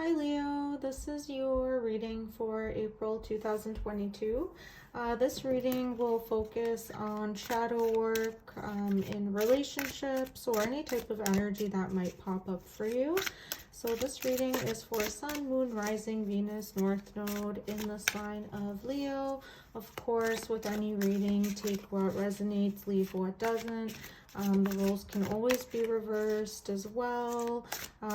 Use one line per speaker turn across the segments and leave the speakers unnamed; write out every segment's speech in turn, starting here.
Hi Leo, this is your reading for April 2022. This reading will focus on shadow work in relationships or any type of energy that might pop up for you. So this reading is for Sun, Moon, Rising, Venus, North Node in the sign of Leo. Of course, with any reading, take what resonates, leave what doesn't. The roles can always be reversed as well.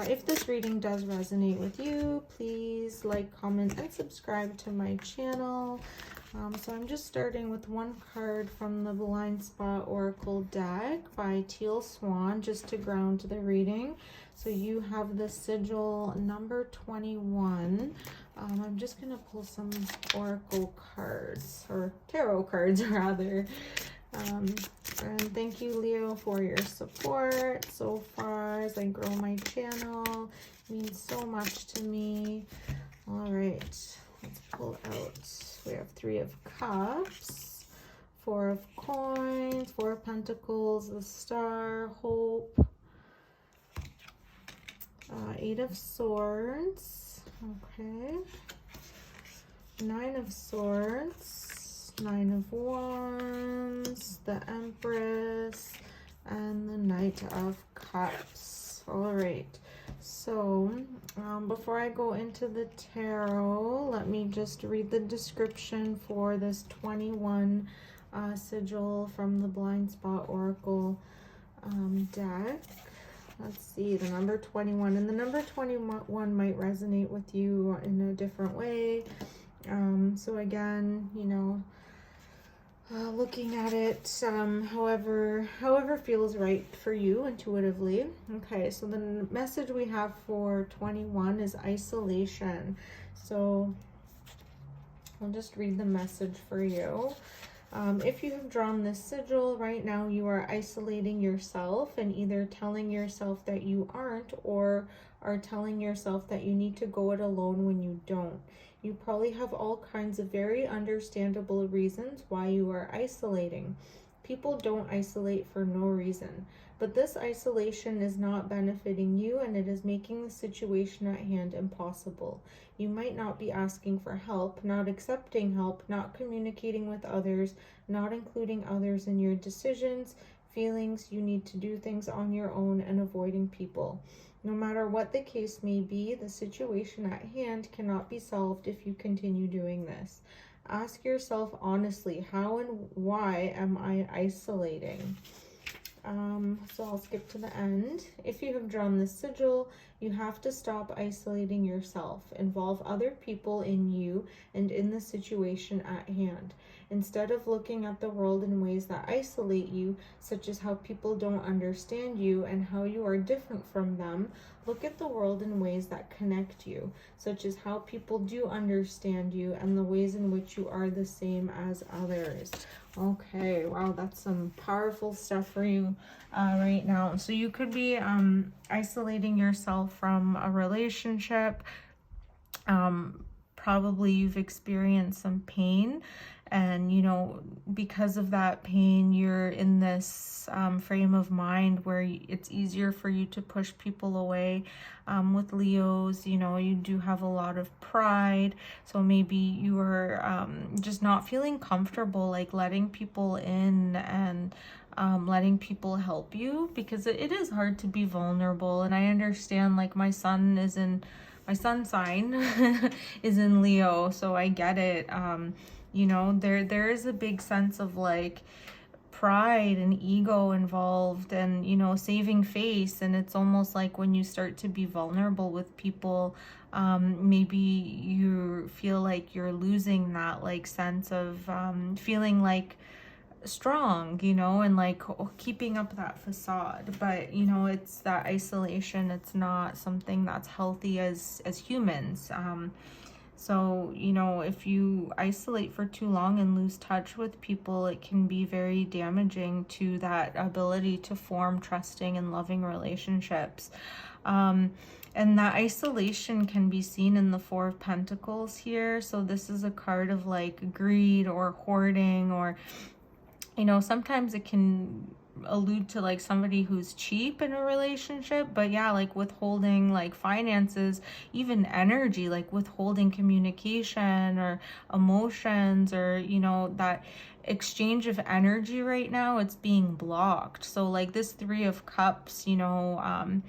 If this reading does resonate with you, please like, comment, and subscribe to my channel. So I'm just starting with one card from the Blind Spot Oracle deck by Teal Swan, just to ground the reading. So you have the sigil number 21. I'm just going to pull some Oracle cards, or tarot cards rather. And thank you, Leo, for your support so far as I grow my channel. It means so much to me. All right, let's pull out. We have 3 of Cups, 4 of Coins, 4 of Pentacles, the Star, Hope, 8 of Swords, okay, 9 of Swords, 9 of Wands, the Empress, and the Knight of Cups. All right, so before I go into the tarot, let me just read the description for this 21 sigil from the Blind Spot Oracle deck. Let's see, the number 21, and the number 21 might resonate with you in a different way. So again, you know, looking at it however feels right for you intuitively. Okay, so the message we have for 21 is isolation. So I'll just read the message for you. If you have drawn this sigil right now, you are isolating yourself and either telling yourself that you aren't, or are telling yourself that you need to go it alone when you don't. You probably have all kinds of very understandable reasons why you are isolating. People don't isolate for no reason, but this isolation is not benefiting you, and it is making the situation at hand impossible. You might not be asking for help, not accepting help, not communicating with others, not including others in your decisions, feelings. You need to do things on your own and avoiding people. No matter what the case may be, the situation at hand cannot be solved if you continue doing this. Ask yourself honestly, how and why am I isolating? So I'll skip to the end. If you have drawn this sigil, you have to stop isolating yourself. Involve other people in you and in the situation at hand. Instead of looking at the world in ways that isolate you, such as how people don't understand you and how you are different from them, look at the world in ways that connect you, such as how people do understand you and the ways in which you are the same as others. Okay, wow, that's some powerful stuff for you right now. So you could be isolating yourself from a relationship. Probably you've experienced some pain, and you know, because of that pain, you're in this frame of mind where it's easier for you to push people away. With Leos, you know, you do have a lot of pride, so maybe you are just not feeling comfortable like letting people in and letting people help you, because it is hard to be vulnerable. And I understand, like, my sun sign is in Leo, so I get it. You know, there is a big sense of like pride and ego involved, and you know, saving face. And it's almost like when you start to be vulnerable with people, maybe you feel like you're losing that like sense of feeling like strong, you know, and like keeping up that facade. But you know, it's that isolation, it's not something that's healthy as humans. So you know, if you isolate for too long and lose touch with people, it can be very damaging to that ability to form trusting and loving relationships. And that isolation can be seen in the 4 of Pentacles here. So this is a card of like greed or hoarding, or you know, sometimes it can allude to like somebody who's cheap in a relationship, but yeah, like withholding like finances, even energy, like withholding communication or emotions, or you know, that exchange of energy right now, it's being blocked. So like this 3 of Cups, you know,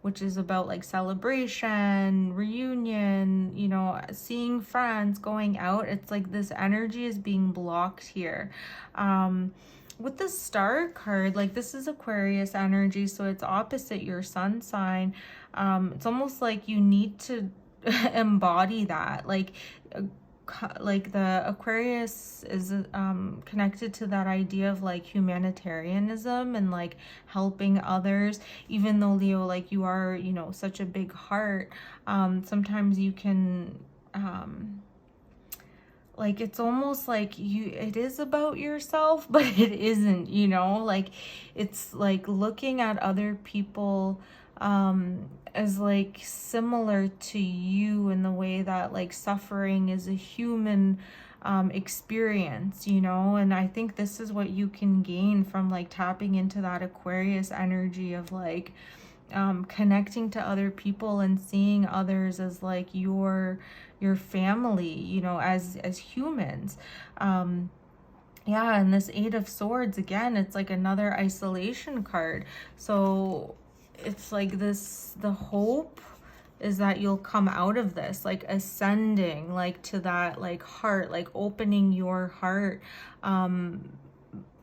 which is about like celebration, reunion, you know, seeing friends, going out, it's like this energy is being blocked here. With the Star card, like this is Aquarius energy, so it's opposite your sun sign. It's almost like you need to embody that, like the Aquarius is connected to that idea of like humanitarianism and like helping others. Even though Leo, like you are, you know, such a big heart, sometimes you can like it's almost like it is about yourself, but it isn't, you know, like it's like looking at other people as like similar to you in the way that like suffering is a human experience, you know. And I think this is what you can gain from like tapping into that Aquarius energy of like connecting to other people and seeing others as like your family, you know, as humans. Yeah, and this 8 of Swords, again, it's like another isolation card. So it's like this, the hope is that you'll come out of this, like ascending, like to that like heart, like opening your heart, and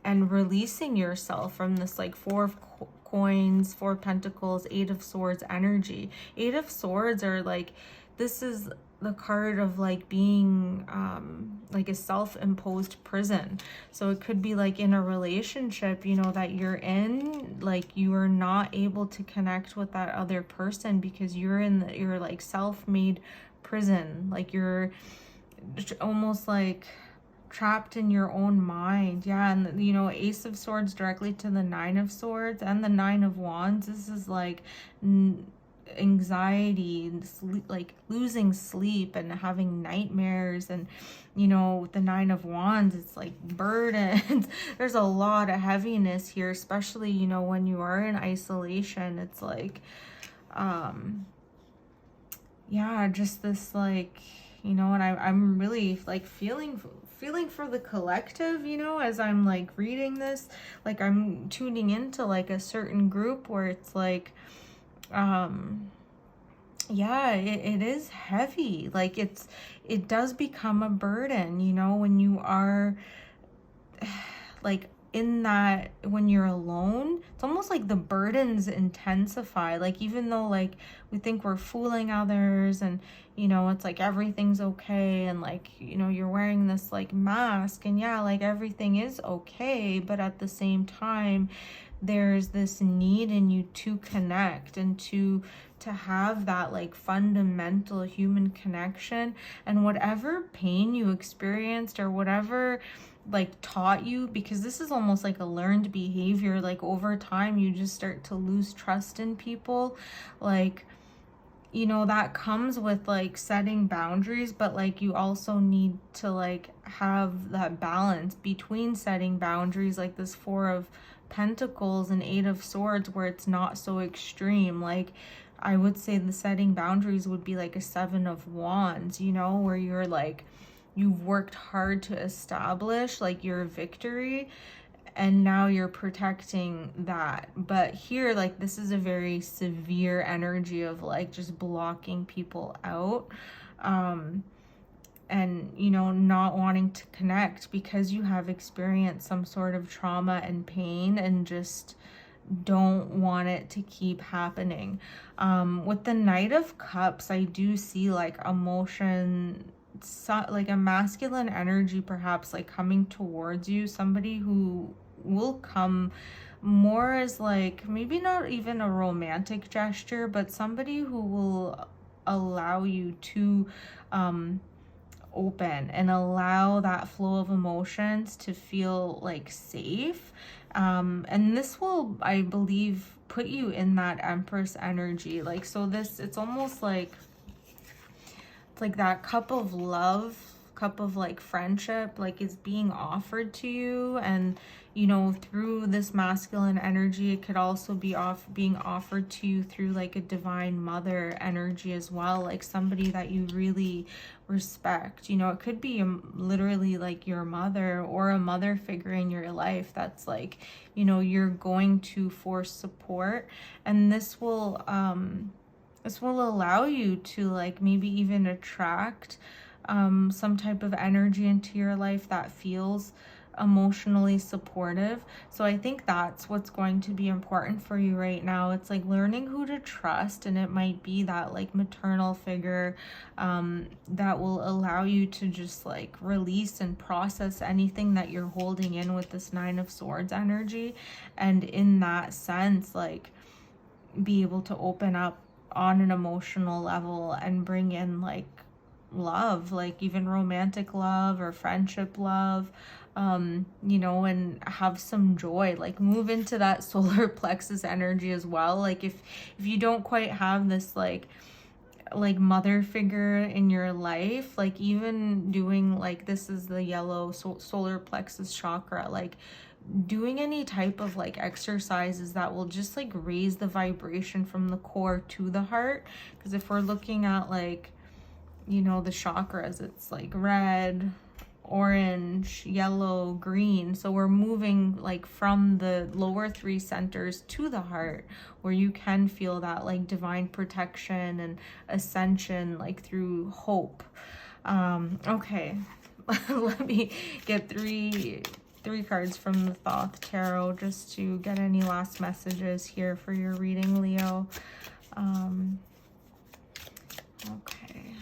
releasing yourself from this like 4 of Coins, 4 of Pentacles, 8 of Swords energy. 8 of Swords are like, this is the card of like being like a self-imposed prison. So it could be like in a relationship, you know, that you're in, like you are not able to connect with that other person because you're in your like self-made prison. Like you're almost like trapped in your own mind. Yeah, and you know, Ace of Swords directly to the 9 of Swords and the 9 of Wands. This is like anxiety, like losing sleep and having nightmares. And you know, with the 9 of Wands, it's like burdens. There's a lot of heaviness here, especially, you know, when you are in isolation. It's like yeah, just this like, you know, and I'm really like feeling for the collective, you know, as I'm like reading this, like I'm tuning into like a certain group where it's like yeah, it is heavy. Like it does become a burden, you know, when you are like in that, when you're alone. It's almost like the burdens intensify. Like even though like we think we're fooling others and, you know, it's like everything's okay and like, you know, you're wearing this like mask and yeah, like everything is okay, but at the same time there's this need in you to connect and to have that like fundamental human connection. And whatever pain you experienced or whatever like taught you, because this is almost like a learned behavior, like over time you just start to lose trust in people, like, you know, that comes with like setting boundaries, but like you also need to like have that balance between setting boundaries, like this 4 of Pentacles and 8 of Swords, where it's not so extreme. Like I would say the setting boundaries would be like a 7 of Wands, you know, where you're like, you've worked hard to establish like your victory and now you're protecting that. But here, like this is a very severe energy of like just blocking people out, and you know, not wanting to connect because you have experienced some sort of trauma and pain and just don't want it to keep happening. With the Knight of Cups, I do see like emotion, like a masculine energy perhaps like coming towards you, somebody who will come more as like maybe not even a romantic gesture, but somebody who will allow you to open and allow that flow of emotions to feel like safe. And this will, I believe, put you in that Empress energy. Like, so this, it's almost like, it's like that cup of love, cup of like friendship, like is being offered to you. And you know, through this masculine energy, it could also be being offered to you through like a divine mother energy as well, like somebody that you really respect. You know, it could be literally like your mother or a mother figure in your life that's like, you know, you're going to force support, and this will allow you to like maybe even attract some type of energy into your life that feels emotionally supportive. So I think that's what's going to be important for you right now. It's like learning who to trust, and it might be that like maternal figure that will allow you to just like release and process anything that you're holding in with this 9 of Swords energy, and in that sense like be able to open up on an emotional level and bring in like love, like even romantic love or friendship love, you know, and have some joy, like move into that solar plexus energy as well. Like if you don't quite have this like mother figure in your life, like even doing like, this is the yellow solar plexus chakra, like doing any type of like exercises that will just like raise the vibration from the core to the heart. Because if we're looking at like, you know, the chakras, it's like red, orange, yellow, green. So we're moving like from the lower 3 centers to the heart, where you can feel that like divine protection and ascension, like through hope. Okay, let me get three cards from the Thoth Tarot just to get any last messages here for your reading, Leo. Okay.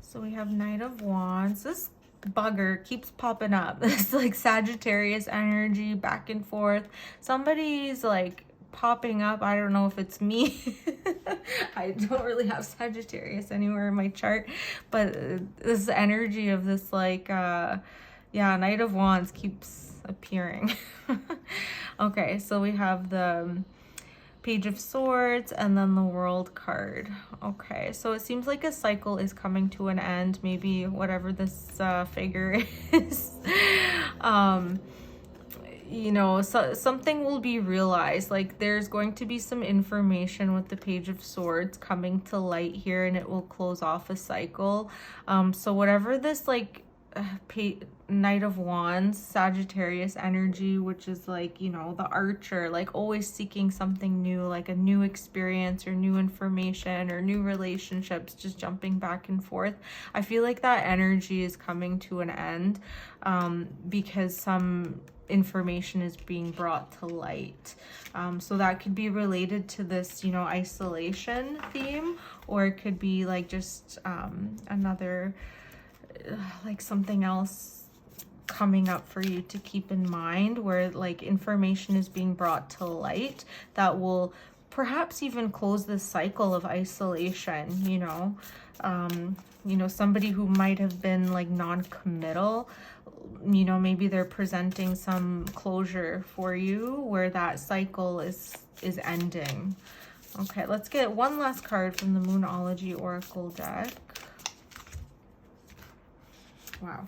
So we have Knight of Wands. This bugger keeps popping up. It's like Sagittarius energy back and forth. Somebody's like popping up. I don't know if it's me. I don't really have Sagittarius anywhere in my chart, but this energy of this like yeah, Knight of Wands keeps appearing. Okay, so we have the Page of Swords and then the World card. Okay, so it seems like a cycle is coming to an end, maybe whatever this figure is. You know, so something will be realized. Like there's going to be some information with the Page of Swords coming to light here, and it will close off a cycle. So whatever this like Knight of Wands, Sagittarius energy, which is like, you know, the archer, like always seeking something new, like a new experience or new information or new relationships, just jumping back and forth. I feel like that energy is coming to an end because some information is being brought to light. So that could be related to this, you know, isolation theme, or it could be like just another like something else coming up for you to keep in mind, where like information is being brought to light that will perhaps even close this cycle of isolation. You know, somebody who might have been like non-committal, you know, maybe they're presenting some closure for you where that cycle is ending. Okay, let's get one last card from the Moonology Oracle deck. Wow.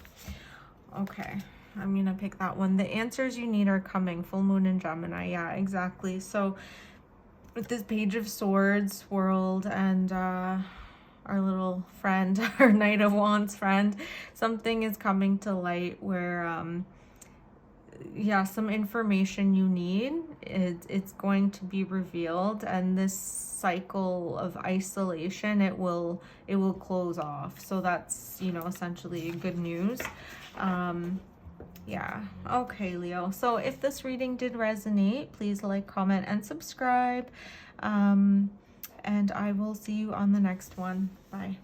Okay, I'm gonna pick that one. The answers you need are coming. Full moon in Gemini. Yeah, exactly. So with this Page of Swords, World, and our little friend, our Knight of Wands friend, something is coming to light where yeah, some information you need, it's going to be revealed, and this cycle of isolation, it will close off. So that's, you know, essentially good news. Yeah. Okay, Leo. So if this reading did resonate, please like, comment, and subscribe. And I will see you on the next one. Bye.